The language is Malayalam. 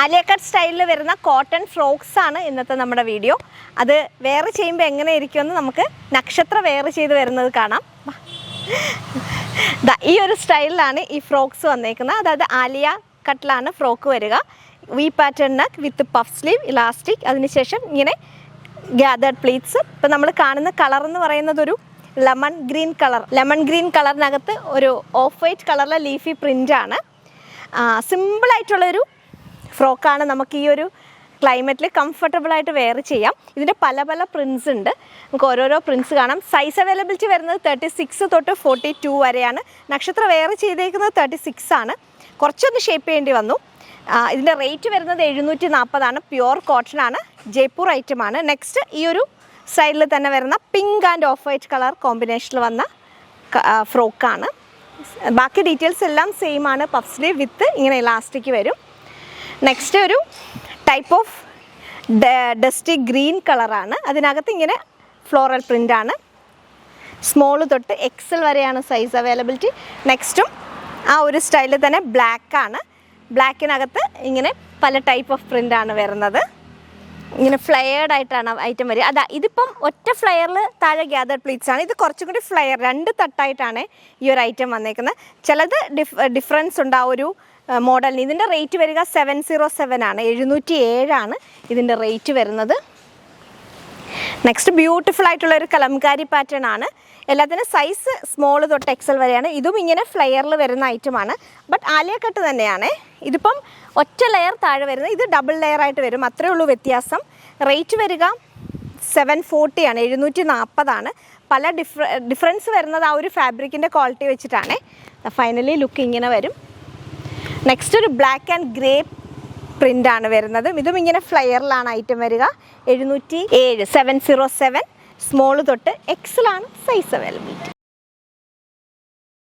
ആലിയ കട്ട് സ്റ്റൈലിൽ വരുന്ന കോട്ടൺ ഫ്രോക്സ് ആണ് ഇന്നത്തെ നമ്മുടെ വീഡിയോ. അത് വെയർ ചെയ്യുമ്പോൾ എങ്ങനെ ഇരിക്കുമെന്ന് നമുക്ക് നക്ഷത്ര വെയർ ചെയ്ത് വരുന്നത് കാണാം. ഈ ഒരു സ്റ്റൈലിലാണ് ഈ ഫ്രോക്സ് വന്നേക്കുന്നത്. അതായത് ആലിയ കട്ടിലാണ് ഫ്രോക്ക് വരിക. വി പാറ്റേൺ നെക്ക് വിത്ത് പഫ് സ്ലീവ്, ഇലാസ്റ്റിക്, അതിനുശേഷം ഇങ്ങനെ ഗ്യാതേർഡ് പ്ലീറ്റ്സ്. ഇപ്പം നമ്മൾ കാണുന്ന കളർ എന്ന് പറയുന്നത് ഒരു ലെമൺ ഗ്രീൻ കളറിനകത്ത് ഒരു ഓഫ് വൈറ്റ് കളറിലെ ലീഫി പ്രിൻ്റാണ്. സിമ്പിളായിട്ടുള്ളൊരു ഫ്രോക്കാണ്. നമുക്ക് ഈ ഒരു ക്ലൈമറ്റിൽ കംഫർട്ടബിളായിട്ട് വെയർ ചെയ്യാം. ഇതിൻ്റെ പല പല പ്രിൻസ് ഉണ്ട്. നമുക്ക് ഓരോരോ പ്രിൻസ് കാണാം. സൈസ് അവൈലബിലിറ്റി വരുന്നത് 36 തൊട്ട് 42 വരെയാണ്. നക്ഷത്ര വെയർ ചെയ്തേക്കുന്നത് 36 ആണ്. കുറച്ചൊന്ന് ഷേപ്പ് ചെയ്യേണ്ടി വന്നു. ഇതിൻ്റെ റേറ്റ് വരുന്നത് 740 പ്യുവർ കോട്ടൺ ആണ്. ജയ്പൂർ ഐറ്റമാണ്. നെക്സ്റ്റ് ഈ ഒരു സൈഡിൽ തന്നെ വരുന്ന pink and off white colour കോമ്പിനേഷനിൽ വന്ന ഫ്രോക്കാണ്. ബാക്കി ഡീറ്റെയിൽസ് എല്ലാം സെയിം ആണ്. പഫ് സ്ലീവ് വിത്ത് ഇങ്ങനെ ഇലാസ്റ്റിക് വരും. നെക്സ്റ്റ് ഒരു ടൈപ്പ് ഓഫ് ഡസ്റ്റി ഗ്രീൻ കളറാണ്. അതിനകത്ത് ഇങ്ങനെ ഫ്ലോറൽ പ്രിൻ്റാണ്. സ്മോൾ തൊട്ട് XL വരെയാണ് സൈസ് അവൈലബിലിറ്റി. നെക്സ്റ്റും ആ ഒരു സ്റ്റൈലിൽ തന്നെ ബ്ലാക്കാണ്. ബ്ലാക്കിനകത്ത് ഇങ്ങനെ പല ടൈപ്പ് ഓഫ് പ്രിൻ്റാണ് വരുന്നത്. ഇങ്ങനെ ഫ്ലെയർഡ് ആയിട്ടാണ് ഐറ്റം വരിക. ഇതിപ്പം ഒറ്റ ഫ്ലെയറിൽ താഴെ ഗ്യാതേർഡ് പ്ലീറ്റ്സ് ആണ്. ഇത് കുറച്ചും കൂടി ഫ്ലെയർ 2 തട്ടായിട്ടാണ് ഈ ഒരു ഐറ്റം വന്നേക്കുന്നത്. ചിലത് ഡിഫറൻസ് ഉണ്ട് ആ ഒരു മോഡലിന്. ഇതിൻ്റെ റേറ്റ് വരിക 707 ആണ്. 707 ഇതിൻ്റെ റേറ്റ് വരുന്നത്. നെക്സ്റ്റ് ബ്യൂട്ടിഫുൾ ആയിട്ടുള്ളൊരു കലംകാരി പാറ്റേൺ ആണ്. എല്ലാത്തിനും സൈസ് സ്മോൾ തൊട്ട് XL വരെയാണ്. ഇതും ഇങ്ങനെ ഫ്ലെയറിൽ വരുന്ന ഐറ്റമാണ്. ബട്ട് ആലിയ കട്ട് തന്നെയാണ്. ഇതിപ്പം ഒറ്റ ലെയർ താഴെ വരുന്നത്. ഇത് ഡബിൾ ലെയർ ആയിട്ട് വരും. അത്രയേ ഉള്ളൂ വ്യത്യാസം. റേറ്റ് വരിക 740 ആണ്. 740. പല ഡിഫറൻസ് വരുന്നത് ആ ഒരു ഫാബ്രിക്കിൻ്റെ ക്വാളിറ്റി വെച്ചിട്ടാണ്. ഫൈനലി ലുക്ക് ഇങ്ങനെ വരും. നെക്സ്റ്റ് ഒരു ബ്ലാക്ക് ആൻഡ് ഗ്രേ പ്രിൻ്റാണ് വരുന്നത്. ഇതും ഇങ്ങനെ ഫ്ലെയറിലാണ് ഐറ്റം വരിക. 707 സ്മോൾ തൊട്ട് XL ആണ് സൈസ് അവൈലബിലിറ്റി.